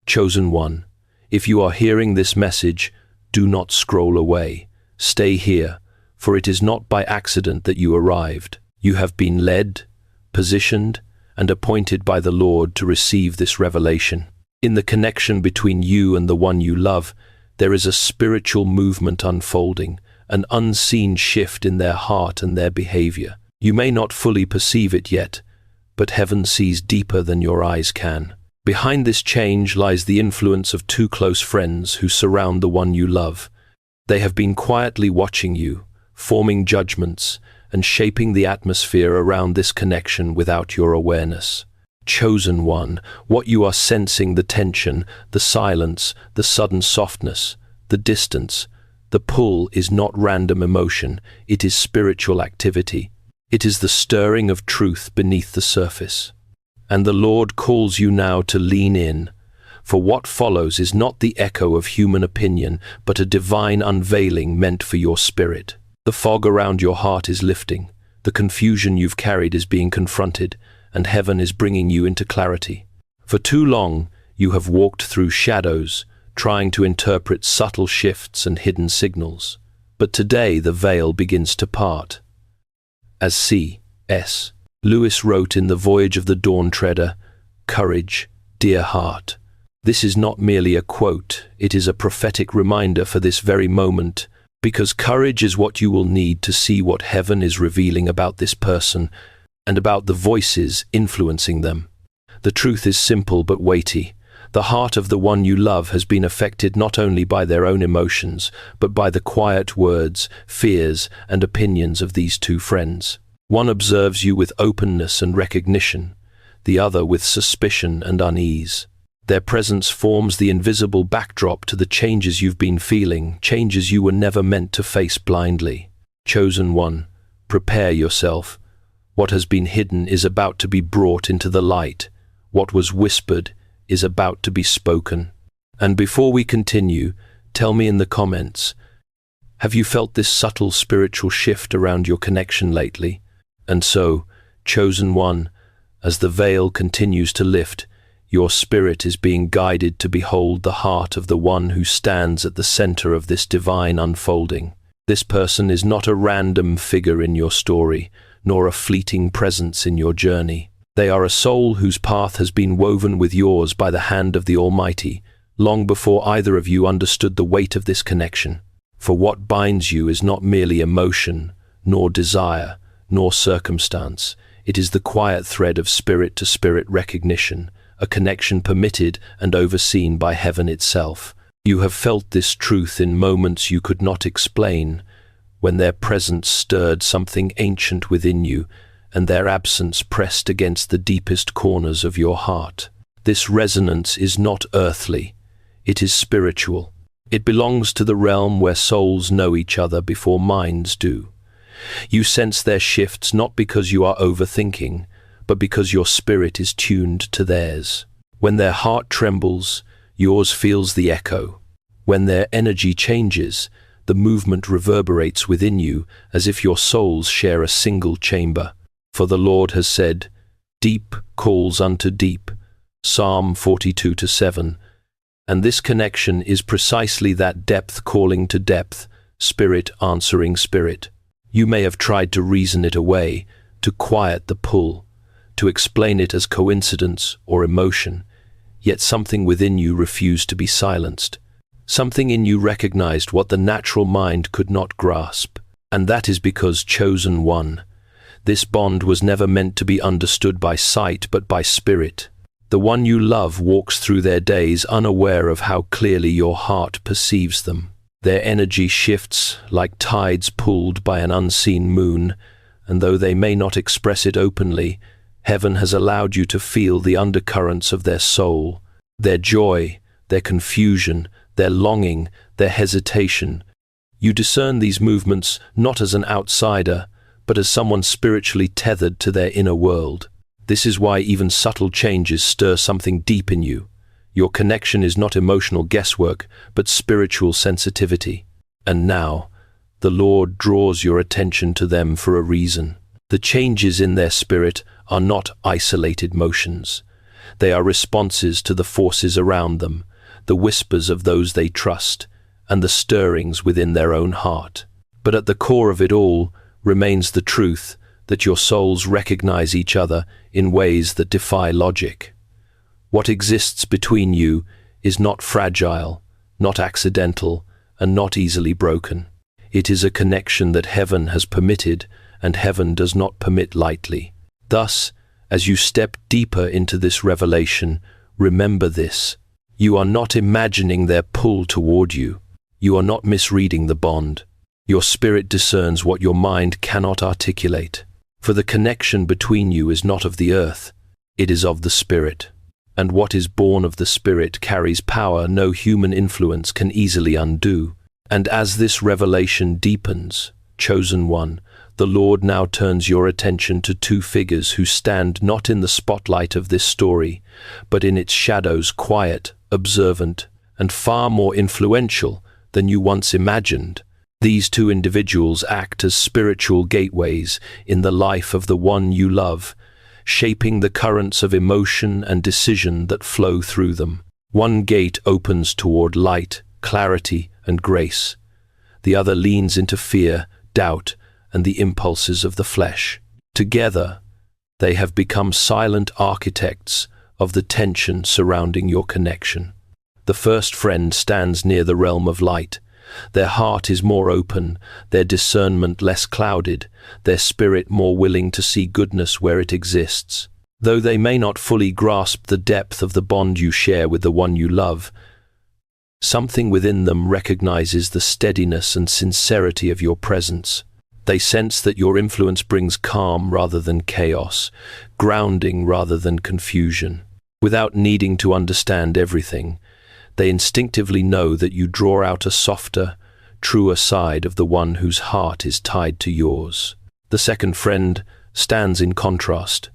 Chosen one, if you are hearing this message, do not scroll away. Stay here, for it is not by accident that you arrived. You have been led, positioned, and appointed by the Lord to receive this revelation. In the connection between you and the one you love, there is a spiritual movement unfolding, an unseen shift in their heart and their behavior. You may not fully perceive it yet, but heaven sees deeper than your eyes can. Behind this change lies the influence of two close friends who surround the one you love. They have been quietly watching you, forming judgments, and shaping the atmosphere around this connection without your awareness. Chosen one, what you are sensing, the tension, the silence, the sudden softness, the distance, the pull, is not random emotion, it is spiritual activity. It is the stirring of truth beneath the surface. And the Lord calls you now to lean in, for what follows is not the echo of human opinion, but a divine unveiling meant for your spirit. The fog around your heart is lifting, the confusion you've carried is being confronted, and heaven is bringing you into clarity. For too long, you have walked through shadows, trying to interpret subtle shifts and hidden signals. But today the veil begins to part. As C.S. Lewis wrote in The Voyage of the Dawn Treader, "Courage, dear heart." This is not merely a quote, it is a prophetic reminder for this very moment, because courage is what you will need to see what heaven is revealing about this person and about the voices influencing them. The truth is simple but weighty. The heart of the one you love has been affected not only by their own emotions, but by the quiet words, fears, and opinions of these two friends. One observes you with openness and recognition, the other with suspicion and unease. Their presence forms the invisible backdrop to the changes you've been feeling, changes you were never meant to face blindly. Chosen one, prepare yourself. What has been hidden is about to be brought into the light. What was whispered is about to be spoken. And before we continue, tell me in the comments, have you felt this subtle spiritual shift around your connection lately? And so, chosen one, as the veil continues to lift, your spirit is being guided to behold the heart of the one who stands at the center of this divine unfolding. This person is not a random figure in your story, nor a fleeting presence in your journey. They are a soul whose path has been woven with yours by the hand of the Almighty, long before either of you understood the weight of this connection. For what binds you is not merely emotion, nor desire, nor circumstance. It is the quiet thread of spirit-to-spirit recognition, a connection permitted and overseen by heaven itself. You have felt this truth in moments you could not explain, when their presence stirred something ancient within you, and their absence pressed against the deepest corners of your heart. This resonance is not earthly, it is spiritual. It belongs to the realm where souls know each other before minds do. You sense their shifts not because you are overthinking, but because your spirit is tuned to theirs. When their heart trembles, yours feels the echo. When their energy changes, the movement reverberates within you as if your souls share a single chamber. For the Lord has said, "Deep calls unto deep," Psalm 42:7. And this connection is precisely that depth calling to depth, spirit answering spirit. You may have tried to reason it away, to quiet the pull, to explain it as coincidence or emotion, yet something within you refused to be silenced. Something in you recognized what the natural mind could not grasp, and that is because, chosen one, this bond was never meant to be understood by sight but by spirit. The one you love walks through their days unaware of how clearly your heart perceives them. Their energy shifts like tides pulled by an unseen moon, and though they may not express it openly, heaven has allowed you to feel the undercurrents of their soul, their joy, their confusion, their longing, their hesitation. You discern these movements not as an outsider, but as someone spiritually tethered to their inner world. This is why even subtle changes stir something deep in you. Your connection is not emotional guesswork, but spiritual sensitivity. And now, the Lord draws your attention to them for a reason. The changes in their spirit are not isolated motions. They are responses to the forces around them, the whispers of those they trust, and the stirrings within their own heart. But at the core of it all remains the truth that your souls recognize each other in ways that defy logic. What exists between you is not fragile, not accidental, and not easily broken. It is a connection that heaven has permitted, and heaven does not permit lightly. Thus, as you step deeper into this revelation, remember this: you are not imagining their pull toward you. You are not misreading the bond. Your spirit discerns what your mind cannot articulate. For the connection between you is not of the earth, it is of the Spirit. And what is born of the Spirit carries power no human influence can easily undo. And as this revelation deepens, chosen one, the Lord now turns your attention to two figures who stand not in the spotlight of this story, but in its shadows, quiet, observant, and far more influential than you once imagined. These two individuals act as spiritual gateways in the life of the one you love, shaping the currents of emotion and decision that flow through them. One gate opens toward light, clarity, and grace. The other leans into fear, doubt, and the impulses of the flesh. Together, they have become silent architects of the tension surrounding your connection. The first friend stands near the realm of light. Their heart is more open, their discernment less clouded, their spirit more willing to see goodness where it exists. Though they may not fully grasp the depth of the bond you share with the one you love, something within them recognizes the steadiness and sincerity of your presence. They sense that your influence brings calm rather than chaos, grounding rather than confusion. Without needing to understand everything, they instinctively know that you draw out a softer, truer side of the one whose heart is tied to yours. The second friend stands in contrast,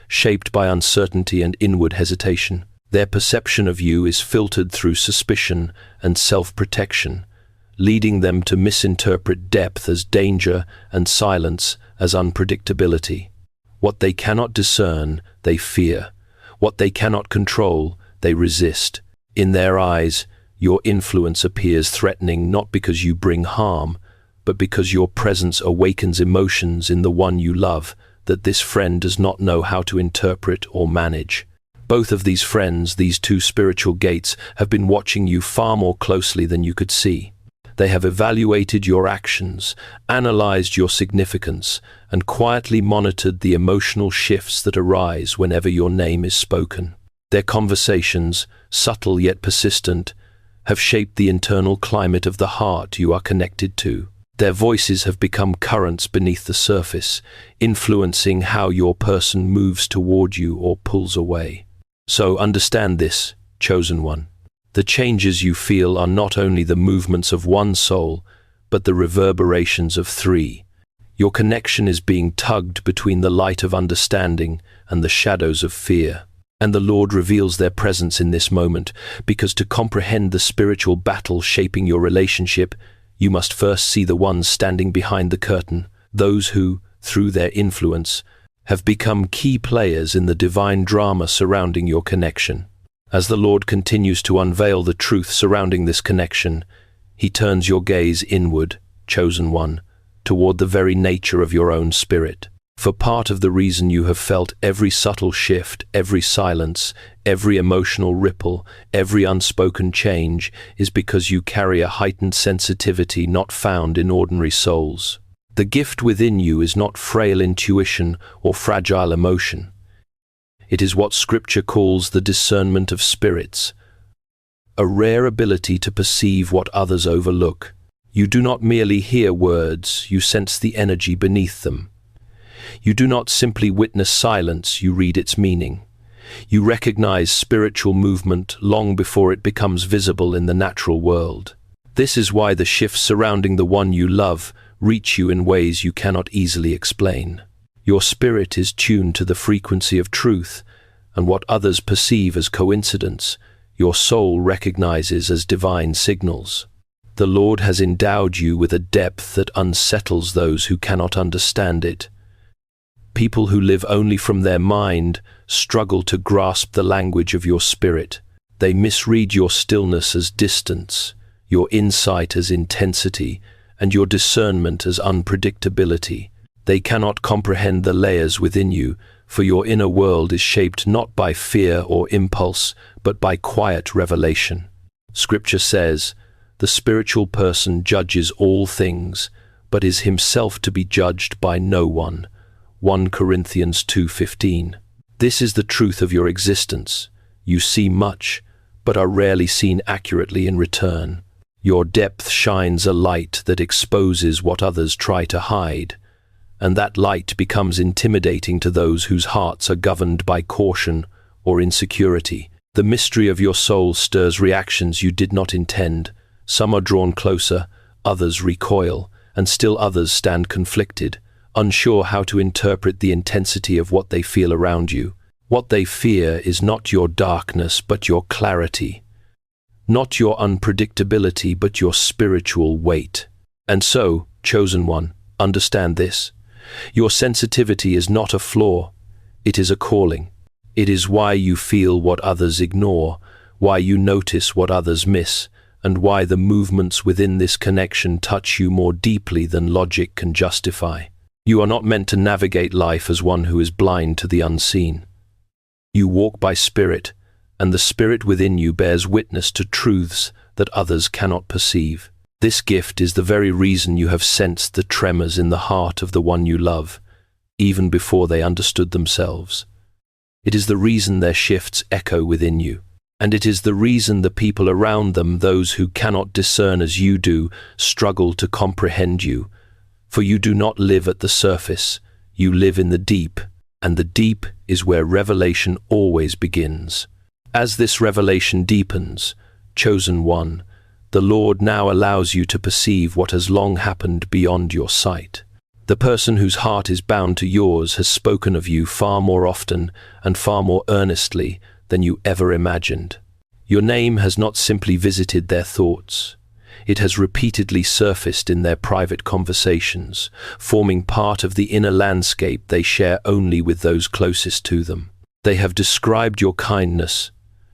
shaped by uncertainty and inward hesitation. Their perception of you is filtered through suspicion and self-protection, leading them to misinterpret depth as danger and silence as unpredictability. What they cannot discern, they fear. What they cannot control, they resist. In their eyes, your influence appears threatening not because you bring harm, but because your presence awakens emotions in the one you love that this friend does not know how to interpret or manage. Both of these friends, these two spiritual gates, have been watching you far more closely than you could see. They have evaluated your actions, analyzed your significance, and quietly monitored the emotional shifts that arise whenever your name is spoken. Their conversations, subtle yet persistent, have shaped the internal climate of the heart you are connected to. Their voices have become currents beneath the surface, influencing how your person moves toward you or pulls away. So understand this, chosen one. The changes you feel are not only the movements of one soul, but the reverberations of three. Your connection is being tugged between the light of understanding and the shadows of fear. And the Lord reveals their presence in this moment, because to comprehend the spiritual battle shaping your relationship, you must first see the ones standing behind the curtain, those who, through their influence, have become key players in the divine drama surrounding your connection. As the Lord continues to unveil the truth surrounding this connection, He turns your gaze inward, chosen one, toward the very nature of your own spirit. For part of the reason you have felt every subtle shift, every silence, every emotional ripple, every unspoken change is because you carry a heightened sensitivity not found in ordinary souls. The gift within you is not frail intuition or fragile emotion. It is what Scripture calls the discernment of spirits, a rare ability to perceive what others overlook. You do not merely hear words, you sense the energy beneath them. You do not simply witness silence, you read its meaning. You recognize spiritual movement long before it becomes visible in the natural world. This is why the shifts surrounding the one you love reach you in ways you cannot easily explain. Your spirit is tuned to the frequency of truth, and what others perceive as coincidence, your soul recognizes as divine signals. The Lord has endowed you with a depth that unsettles those who cannot understand it. People who live only from their mind struggle to grasp the language of your spirit. They misread your stillness as distance, your insight as intensity, and your discernment as unpredictability. They cannot comprehend the layers within you, for your inner world is shaped not by fear or impulse, but by quiet revelation. Scripture says, "The spiritual person judges all things, but is himself to be judged by no one." 1 Corinthians 2:15. This is the truth of your existence. You see much, but are rarely seen accurately in return. Your depth shines a light that exposes what others try to hide, and that light becomes intimidating to those whose hearts are governed by caution or insecurity. The mystery of your soul stirs reactions you did not intend. Some are drawn closer, others recoil, and still others stand conflicted, unsure how to interpret the intensity of what they feel around you. What they fear is not your darkness, but your clarity. Not your unpredictability, but your spiritual weight. And so, chosen one, understand this. Your sensitivity is not a flaw, it is a calling. It is why you feel what others ignore, why you notice what others miss, and why the movements within this connection touch you more deeply than logic can justify. You are not meant to navigate life as one who is blind to the unseen. You walk by spirit, and the spirit within you bears witness to truths that others cannot perceive. This gift is the very reason you have sensed the tremors in the heart of the one you love, even before they understood themselves. It is the reason their shifts echo within you, and it is the reason the people around them, those who cannot discern as you do, struggle to comprehend you. For you do not live at the surface, you live in the deep, and the deep is where revelation always begins. As this revelation deepens, chosen one, the Lord now allows you to perceive what has long happened beyond your sight. The person whose heart is bound to yours has spoken of you far more often and far more earnestly than you ever imagined. Your name has not simply visited their thoughts. It has repeatedly surfaced in their private conversations, forming part of the inner landscape they share only with those closest to them. They have described your kindness,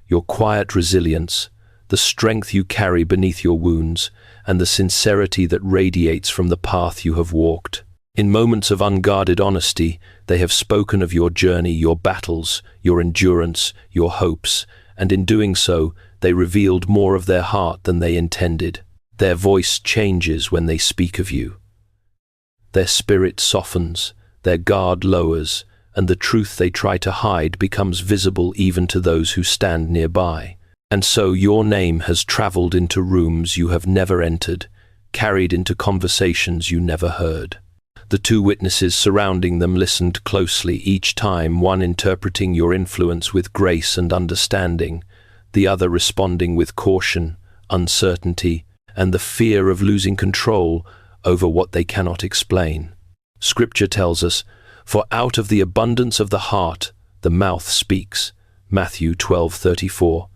your quiet resilience, the strength you carry beneath your wounds, and the sincerity that radiates from the path you have walked. In moments of unguarded honesty, they have spoken of your journey, your battles, your endurance, your hopes, and in doing so, they revealed more of their heart than they intended. Their voice changes when they speak of you. Their spirit softens, their guard lowers, and the truth they try to hide becomes visible even to those who stand nearby. And so your name has traveled into rooms you have never entered, carried into conversations you never heard. The two witnesses surrounding them listened closely, each time one interpreting your influence with grace and understanding, the other responding with caution, uncertainty, and the fear of losing control over what they cannot explain. Scripture tells us, "For out of the abundance of the heart, the mouth speaks." Matthew 12:34.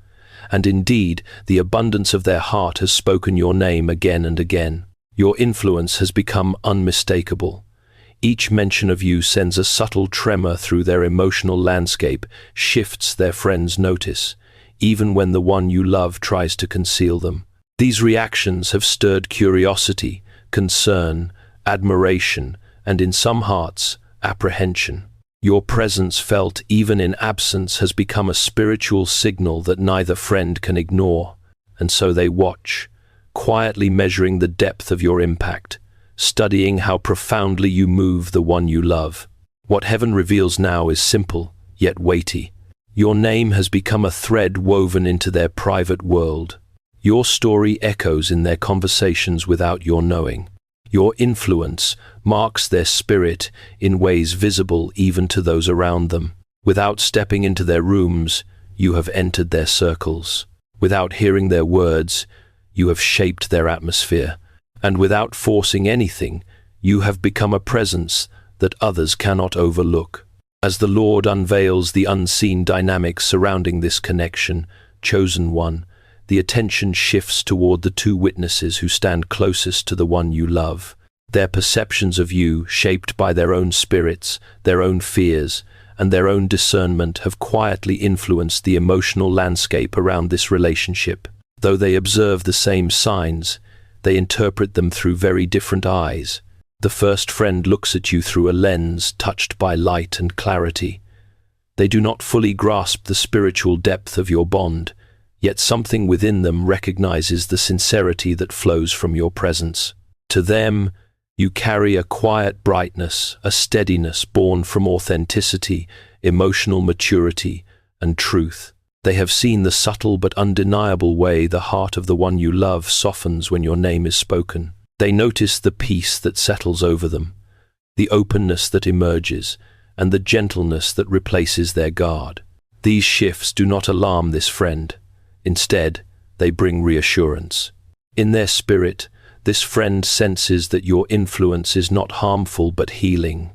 And indeed, the abundance of their heart has spoken your name again and again. Your influence has become unmistakable. Each mention of you sends a subtle tremor through their emotional landscape, shifts their friends' notice, even when the one you love tries to conceal them. These reactions have stirred curiosity, concern, admiration, and in some hearts, apprehension. Your presence, felt even in absence, has become a spiritual signal that neither friend can ignore, and so they watch, quietly measuring the depth of your impact, studying how profoundly you move the one you love. What heaven reveals now is simple, yet weighty. Your name has become a thread woven into their private world. Your story echoes in their conversations without your knowing. Your influence marks their spirit in ways visible even to those around them. Without stepping into their rooms, you have entered their circles. Without hearing their words, you have shaped their atmosphere. And without forcing anything, you have become a presence that others cannot overlook. As the Lord unveils the unseen dynamics surrounding this connection, chosen one, the attention shifts toward the two witnesses who stand closest to the one you love. Their perceptions of you, shaped by their own spirits, their own fears, and their own discernment, have quietly influenced the emotional landscape around this relationship. Though they observe the same signs, they interpret them through very different eyes. The first friend looks at you through a lens touched by light and clarity. They do not fully grasp the spiritual depth of your bond, yet something within them recognizes the sincerity that flows from your presence. To them, you carry a quiet brightness, a steadiness born from authenticity, emotional maturity, and truth. They have seen the subtle but undeniable way the heart of the one you love softens when your name is spoken. They notice the peace that settles over them, the openness that emerges, and the gentleness that replaces their guard. These shifts do not alarm this friend. Instead, they bring reassurance. In their spirit, this friend senses that your influence is not harmful but healing.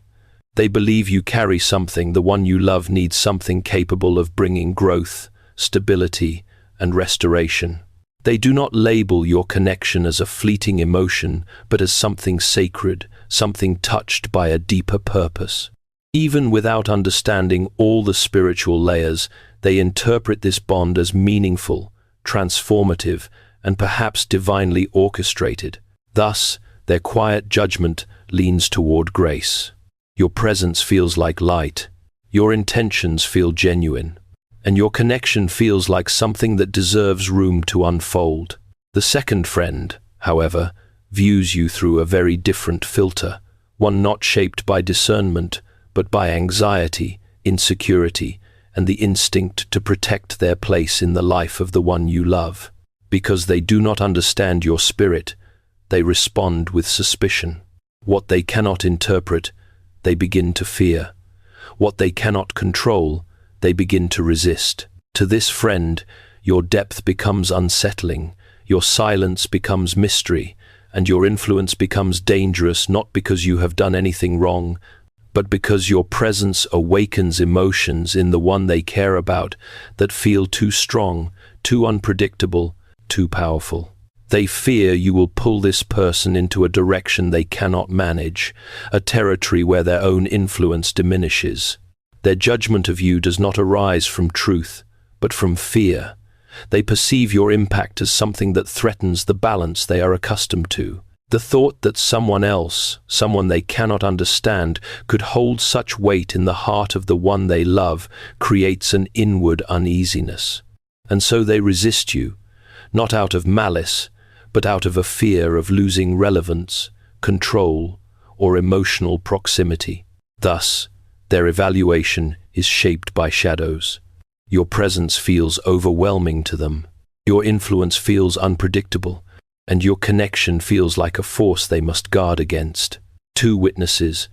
They believe you carry something the one you love needs, something capable of bringing growth, stability, and restoration. They do not label your connection as a fleeting emotion, but as something sacred, something touched by a deeper purpose. Even without understanding all the spiritual layers, they interpret this bond as meaningful, transformative, and perhaps divinely orchestrated. Thus, their quiet judgment leans toward grace. Your presence feels like light, your intentions feel genuine, and your connection feels like something that deserves room to unfold. The second friend, however, views you through a very different filter, one not shaped by discernment, but by anxiety, insecurity, and the instinct to protect their place in the life of the one you love. Because they do not understand your spirit, they respond with suspicion. What they cannot interpret, they begin to fear. What they cannot control, they begin to resist. To this friend, your depth becomes unsettling, your silence becomes mystery, and your influence becomes dangerous, not because you have done anything wrong, but because your presence awakens emotions in the one they care about that feel too strong, too unpredictable, too powerful. They fear you will pull this person into a direction they cannot manage, a territory where their own influence diminishes. Their judgment of you does not arise from truth, but from fear. They perceive your impact as something that threatens the balance they are accustomed to. The thought that someone else, someone they cannot understand, could hold such weight in the heart of the one they love creates an inward uneasiness. And so they resist you, not out of malice, but out of a fear of losing relevance, control, or emotional proximity. Thus, their evaluation is shaped by shadows. Your presence feels overwhelming to them. Your influence feels unpredictable, and your connection feels like a force they must guard against. Two witnesses,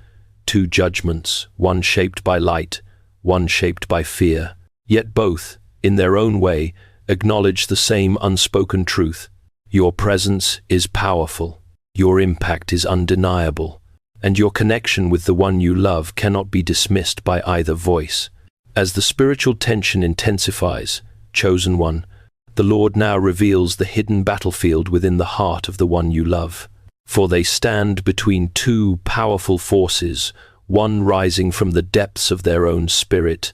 two judgments, one shaped by light, one shaped by fear. Yet both, in their own way, acknowledge the same unspoken truth. Your presence is powerful, your impact is undeniable, and your connection with the one you love cannot be dismissed by either voice. As the spiritual tension intensifies, chosen one, the Lord now reveals the hidden battlefield within the heart of the one you love. For they stand between two powerful forces, one rising from the depths of their own spirit,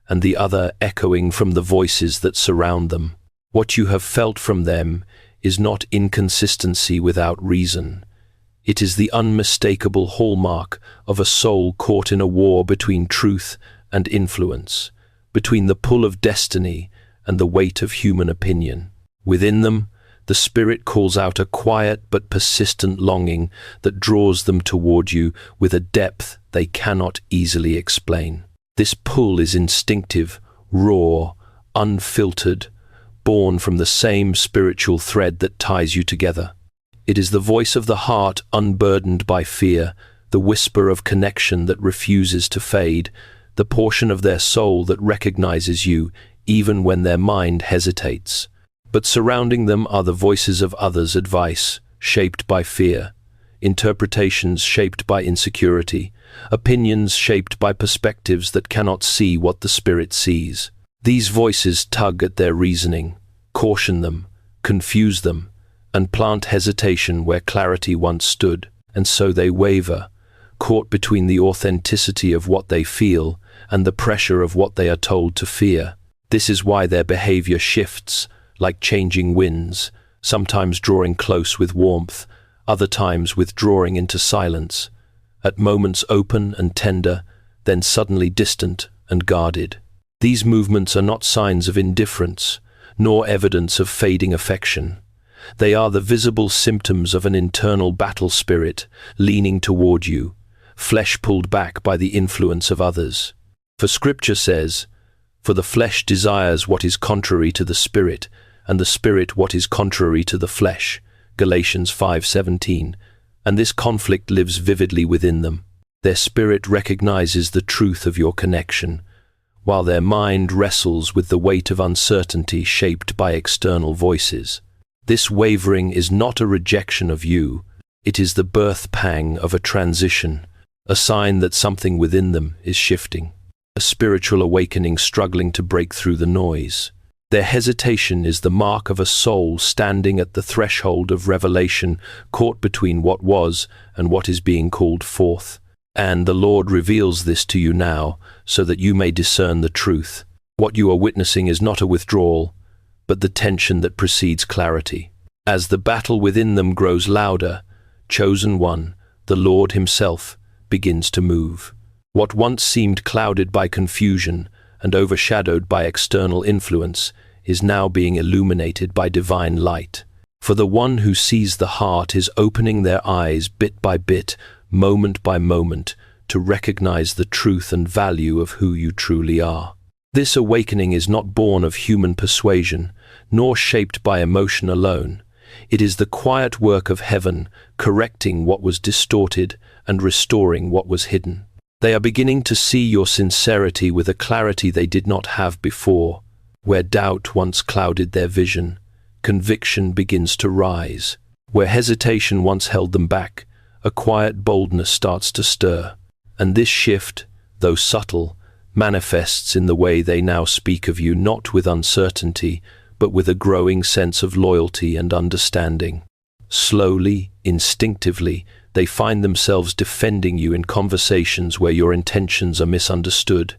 and the other echoing from the voices that surround them. What you have felt from them is not inconsistency without reason. It is the unmistakable hallmark of a soul caught in a war between truth and influence, between the pull of destiny and the weight of human opinion. Within them, the spirit calls out a quiet but persistent longing that draws them toward you with a depth they cannot easily explain. This pull is instinctive, raw, unfiltered, born from the same spiritual thread that ties you together. It is the voice of the heart unburdened by fear, the whisper of connection that refuses to fade, the portion of their soul that recognizes you even when their mind hesitates. But surrounding them are the voices of others' advice, shaped by fear, interpretations shaped by insecurity, opinions shaped by perspectives that cannot see what the spirit sees. These voices tug at their reasoning, caution them, confuse them, and plant hesitation where clarity once stood. and so they waver, caught between the authenticity of what they feel and the pressure of what they are told to fear. This is why their behavior shifts, like changing winds, sometimes drawing close with warmth, other times withdrawing into silence, at moments open and tender, then suddenly distant and guarded. These movements are not signs of indifference, nor evidence of fading affection. They are the visible symptoms of an internal battle spirit leaning toward you, flesh pulled back by the influence of others. For Scripture says, "For the flesh desires what is contrary to the Spirit, and the Spirit what is contrary to the flesh." Galatians 5:17. And this conflict lives vividly within them. Their spirit recognizes the truth of your connection, while their mind wrestles with the weight of uncertainty shaped by external voices. This wavering is not a rejection of you, it is the birth pang of a transition, a sign that something within them is shifting, a spiritual awakening struggling to break through the noise. Their hesitation is the mark of a soul standing at the threshold of revelation, caught between what was and what is being called forth. And the Lord reveals this to you now, so that you may discern the truth. What you are witnessing is not a withdrawal, but the tension that precedes clarity. As the battle within them grows louder, chosen one, the Lord himself, begins to move. What once seemed clouded by confusion and overshadowed by external influence is now being illuminated by divine light. For the one who sees the heart is opening their eyes bit by bit, moment by moment, to recognize the truth and value of who you truly are. This awakening is not born of human persuasion, nor shaped by emotion alone. It is the quiet work of heaven, correcting what was distorted and restoring what was hidden. They are beginning to see your sincerity with a clarity they did not have before. Where doubt once clouded their vision, conviction begins to rise. Where hesitation once held them back, a quiet boldness starts to stir. And this shift, though subtle, manifests in the way they now speak of you, not with uncertainty, but with a growing sense of loyalty and understanding. Slowly, instinctively, they find themselves defending you in conversations where your intentions are misunderstood.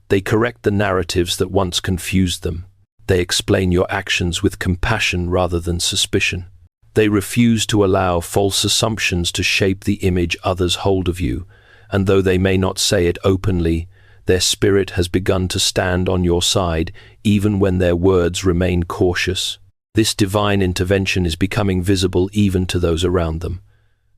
They correct the narratives that once confused them. They explain your actions with compassion rather than suspicion. They refuse to allow false assumptions to shape the image others hold of you, and though they may not say it openly, their spirit has begun to stand on your side, even when their words remain cautious. This divine intervention is becoming visible even to those around them.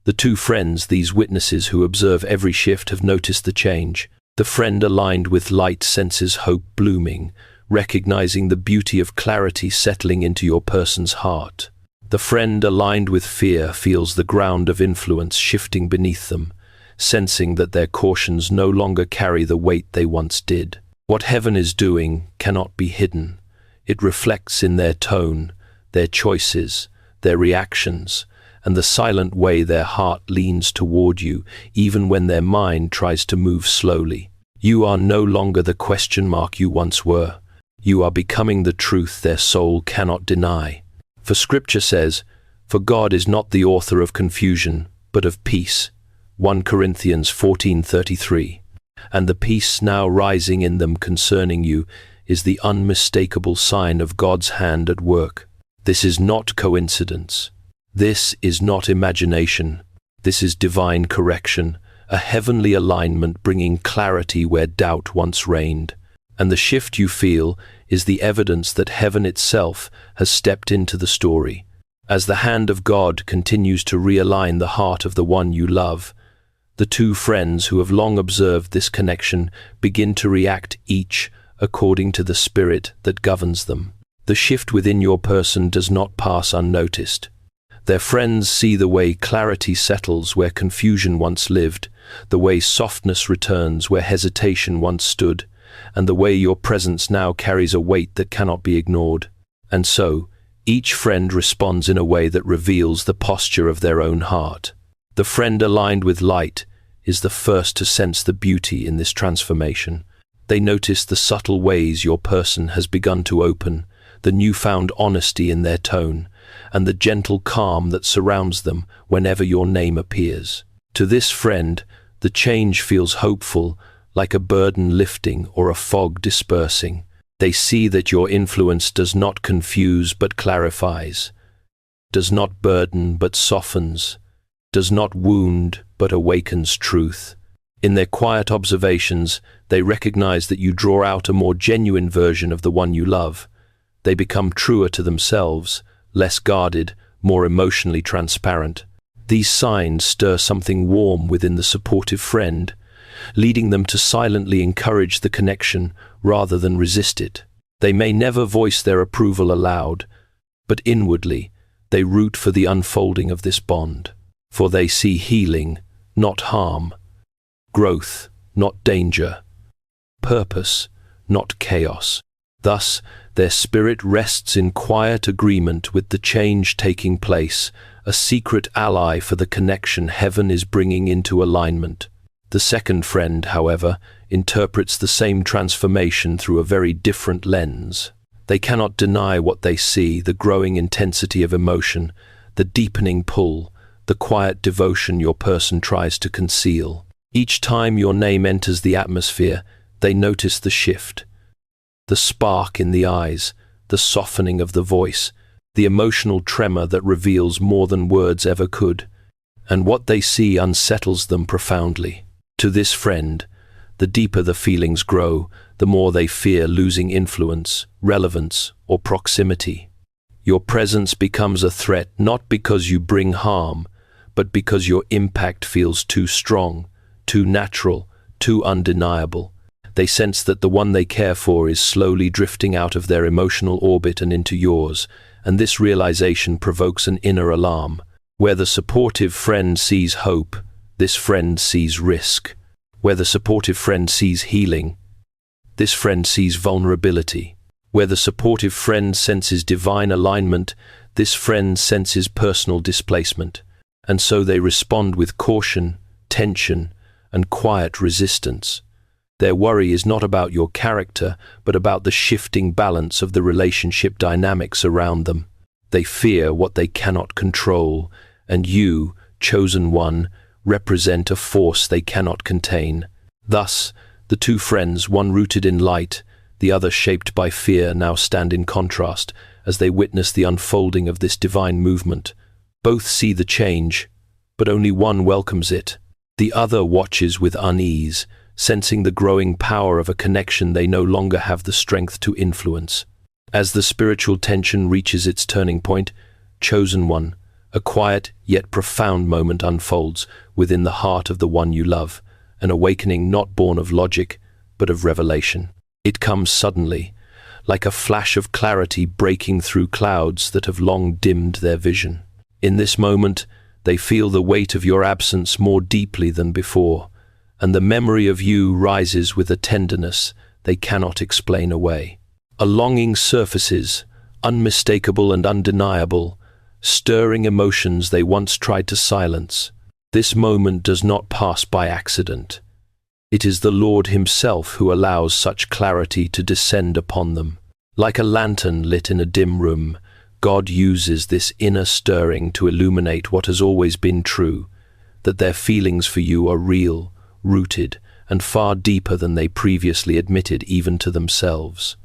The two friends, these witnesses who observe every shift, have noticed the change. The friend aligned with light senses hope blooming, recognizing the beauty of clarity settling into your person's heart. The friend aligned with fear feels the ground of influence shifting beneath them, sensing that their cautions no longer carry the weight they once did. What heaven is doing cannot be hidden. It reflects in their tone, their choices, their reactions, and the silent way their heart leans toward you, even when their mind tries to move slowly. You are no longer the question mark you once were. You are becoming the truth their soul cannot deny. For Scripture says, "For God is not the author of confusion, but of peace." 1 Corinthians 14:33. And the peace now rising in them concerning you is the unmistakable sign of God's hand at work. This is not coincidence. This is not imagination. This is divine correction, a heavenly alignment bringing clarity where doubt once reigned. And the shift you feel is the evidence that heaven itself has stepped into the story. As the hand of God continues to realign the heart of the one you love, the two friends who have long observed this connection begin to react each according to the spirit that governs them. The shift within your person does not pass unnoticed. Their friends see the way clarity settles where confusion once lived, the way softness returns where hesitation once stood, and the way your presence now carries a weight that cannot be ignored. And so, each friend responds in a way that reveals the posture of their own heart. The friend aligned with light is the first to sense the beauty in this transformation. They notice the subtle ways your person has begun to open, the newfound honesty in their tone, and the gentle calm that surrounds them whenever your name appears. To this friend, the change feels hopeful, like a burden lifting or a fog dispersing. They see that your influence does not confuse but clarifies, does not burden but softens, does not wound but awakens truth. In their quiet observations, they recognize that you draw out a more genuine version of the one you love. They become truer to themselves, less guarded, more emotionally transparent. These signs stir something warm within the supportive friend, leading them to silently encourage the connection rather than resist it. They may never voice their approval aloud, but inwardly, they root for the unfolding of this bond. For they see healing, not harm, growth, not danger, purpose, not chaos. Thus, their spirit rests in quiet agreement with the change taking place, a secret ally for the connection heaven is bringing into alignment. The second friend, however, interprets the same transformation through a very different lens. They cannot deny what they see, the growing intensity of emotion, the deepening pull, the quiet devotion your person tries to conceal. Each time your name enters the atmosphere, they notice the shift, the spark in the eyes, the softening of the voice, the emotional tremor that reveals more than words ever could. And what they see unsettles them profoundly. To this friend, the deeper the feelings grow, the more they fear losing influence, relevance, or proximity. Your presence becomes a threat not because you bring harm, but because your impact feels too strong, too natural, too undeniable. They sense that the one they care for is slowly drifting out of their emotional orbit and into yours, and this realization provokes an inner alarm. Where the supportive friend sees hope, this friend sees risk. Where the supportive friend sees healing, this friend sees vulnerability. Where the supportive friend senses divine alignment, this friend senses personal displacement. And so they respond with caution, tension, and quiet resistance. Their worry is not about your character, but about the shifting balance of the relationship dynamics around them. They fear what they cannot control, and you, chosen one, represent a force they cannot contain. Thus, the two friends, one rooted in light, the other shaped by fear, now stand in contrast as they witness the unfolding of this divine movement. Both see the change, but only one welcomes it. The other watches with unease, sensing the growing power of a connection they no longer have the strength to influence. As the spiritual tension reaches its turning point, chosen one, a quiet yet profound moment unfolds within the heart of the one you love, an awakening not born of logic, but of revelation. It comes suddenly, like a flash of clarity breaking through clouds that have long dimmed their vision. In this moment, they feel the weight of your absence more deeply than before, and the memory of you rises with a tenderness they cannot explain away. A longing surfaces, unmistakable and undeniable, stirring emotions they once tried to silence. This moment does not pass by accident. It is the Lord Himself who allows such clarity to descend upon them. Like a lantern lit in a dim room, God uses this inner stirring to illuminate what has always been true, that their feelings for you are real, rooted, and far deeper than they previously admitted even to themselves.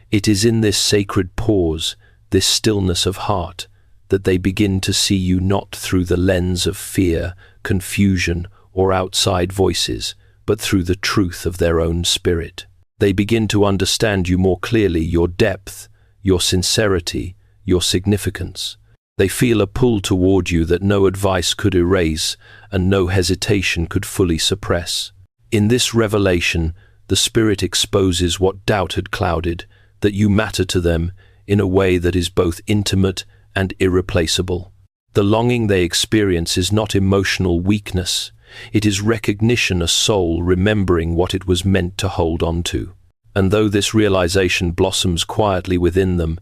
It is in this sacred pause, this stillness of heart, that they begin to see you not through the lens of fear, confusion, or outside voices, but through the truth of their own spirit. They begin to understand you more clearly, your depth, your sincerity, your significance. They feel a pull toward you that no advice could erase and no hesitation could fully suppress. In this revelation, the Spirit exposes what doubt had clouded, that you matter to them in a way that is both intimate and irreplaceable. The longing they experience is not emotional weakness. It is recognition, a soul remembering what it was meant to hold on to. And though this realization blossoms quietly within them,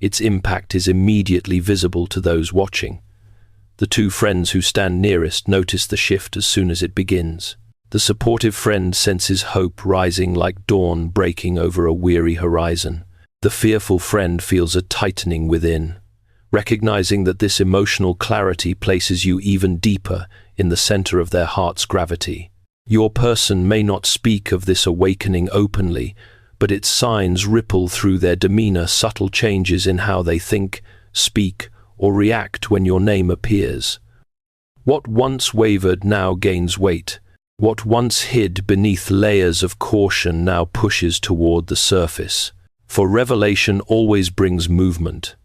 its impact is immediately visible to those watching. The two friends who stand nearest notice the shift as soon as it begins. The supportive friend senses hope rising like dawn breaking over a weary horizon. The fearful friend feels a tightening within, recognizing that this emotional clarity places you even deeper in the center of their heart's gravity. Your person may not speak of this awakening openly, but its signs ripple through their demeanor, subtle changes in how they think, speak, or react when your name appears. What once wavered now gains weight. What once hid beneath layers of caution now pushes toward the surface. For revelation always brings movement.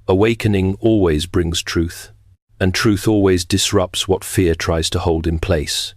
Awakening always brings truth. And truth always disrupts what fear tries to hold in place.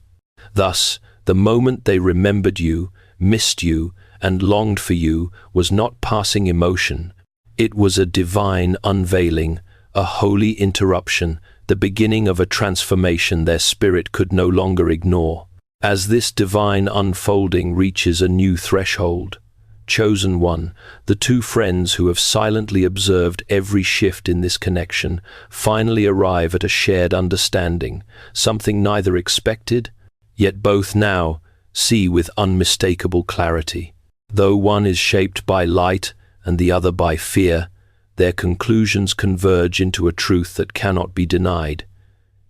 Thus, the moment they remembered you, missed you, and longed for you was not passing emotion. It was a divine unveiling, a holy interruption, the beginning of a transformation their spirit could no longer ignore. As this divine unfolding reaches a new threshold, chosen one, the two friends who have silently observed every shift in this connection finally arrive at a shared understanding, something neither expected, yet both now see with unmistakable clarity. Though one is shaped by light and the other by fear, their conclusions converge into a truth that cannot be denied.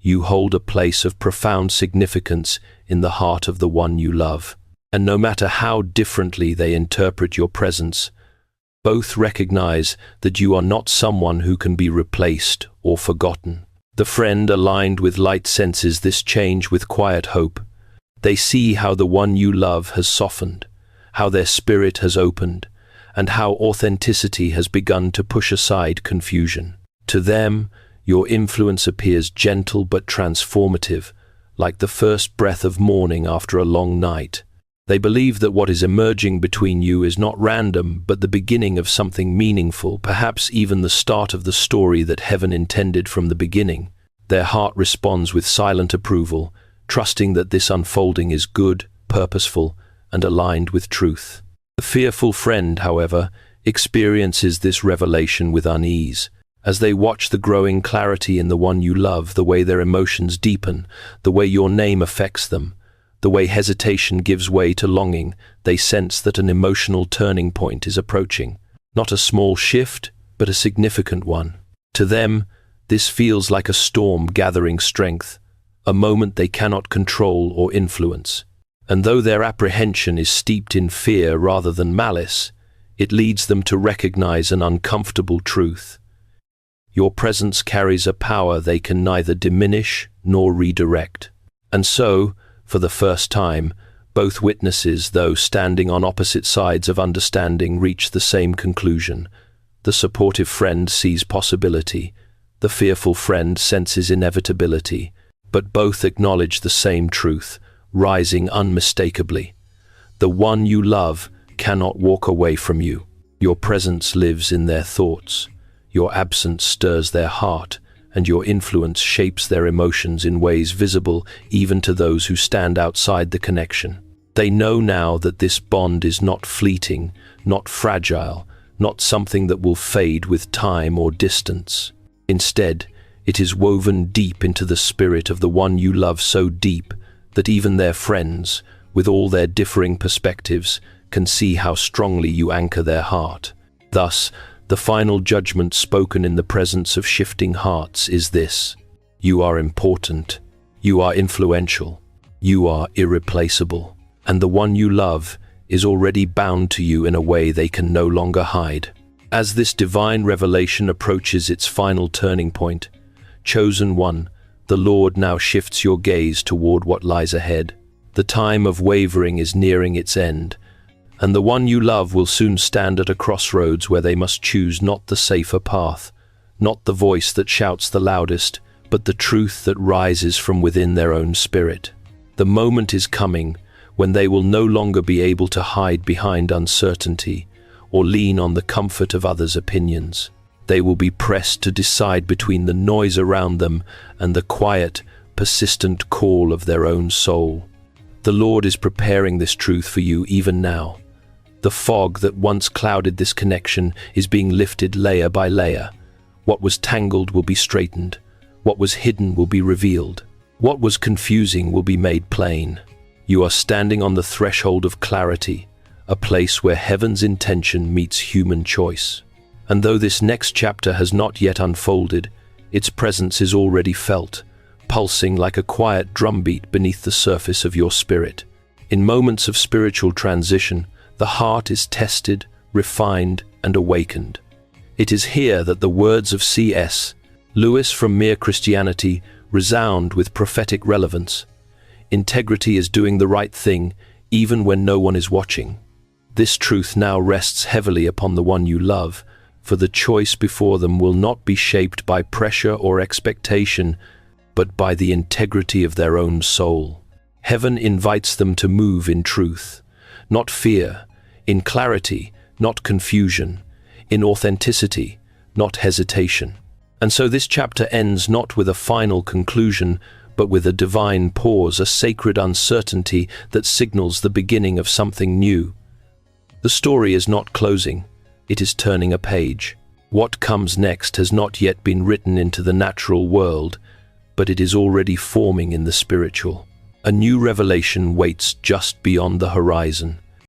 You hold a place of profound significance in the heart of the one you love. And no matter how differently they interpret your presence, both recognize that you are not someone who can be replaced or forgotten. The friend aligned with light senses this change with quiet hope. They see how the one you love has softened, how their spirit has opened, and how authenticity has begun to push aside confusion. To them, your influence appears gentle but transformative, like the first breath of morning after a long night. They believe that what is emerging between you is not random, but the beginning of something meaningful, perhaps even the start of the story that heaven intended from the beginning. Their heart responds with silent approval, trusting that this unfolding is good, purposeful, and aligned with truth. The fearful friend, however, experiences this revelation with unease. As they watch the growing clarity in the one you love, the way their emotions deepen, the way your name affects them, the way hesitation gives way to longing, they sense that an emotional turning point is approaching. Not a small shift, but a significant one. To them, this feels like a storm gathering strength, a moment they cannot control or influence. And though their apprehension is steeped in fear rather than malice, it leads them to recognize an uncomfortable truth. Your presence carries a power they can neither diminish nor redirect. And so, for the first time, both witnesses, though standing on opposite sides of understanding, reach the same conclusion. The supportive friend sees possibility, the fearful friend senses inevitability, but both acknowledge the same truth, rising unmistakably. The one you love cannot walk away from you. Your presence lives in their thoughts. Your absence stirs their heart, and your influence shapes their emotions in ways visible even to those who stand outside the connection. They know now that this bond is not fleeting, not fragile, not something that will fade with time or distance. Instead, it is woven deep into the spirit of the one you love, so deep that even their friends, with all their differing perspectives, can see how strongly you anchor their heart. Thus, the final judgment spoken in the presence of shifting hearts is this: you are important, you are influential, you are irreplaceable, and the one you love is already bound to you in a way they can no longer hide. As this divine revelation approaches its final turning point, chosen one, the Lord now shifts your gaze toward what lies ahead. The time of wavering is nearing its end, and the one you love will soon stand at a crossroads where they must choose not the safer path, not the voice that shouts the loudest, but the truth that rises from within their own spirit. The moment is coming when they will no longer be able to hide behind uncertainty or lean on the comfort of others' opinions. They will be pressed to decide between the noise around them and the quiet, persistent call of their own soul. The Lord is preparing this truth for you even now. The fog that once clouded this connection is being lifted layer by layer. What was tangled will be straightened. What was hidden will be revealed. What was confusing will be made plain. You are standing on the threshold of clarity, a place where heaven's intention meets human choice. And though this next chapter has not yet unfolded, its presence is already felt, pulsing like a quiet drumbeat beneath the surface of your spirit. In moments of spiritual transition, the heart is tested, refined, and awakened. It is here that the words of C.S. Lewis from Mere Christianity resound with prophetic relevance. Integrity is doing the right thing, even when no one is watching. This truth now rests heavily upon the one you love, for the choice before them will not be shaped by pressure or expectation, but by the integrity of their own soul. Heaven invites them to move in truth, not fear, in clarity, not confusion, in authenticity, not hesitation. And so this chapter ends not with a final conclusion, but with a divine pause, a sacred uncertainty that signals the beginning of something new. The story is not closing, it is turning a page. What comes next has not yet been written into the natural world, but it is already forming in the spiritual. A new revelation waits just beyond the horizon,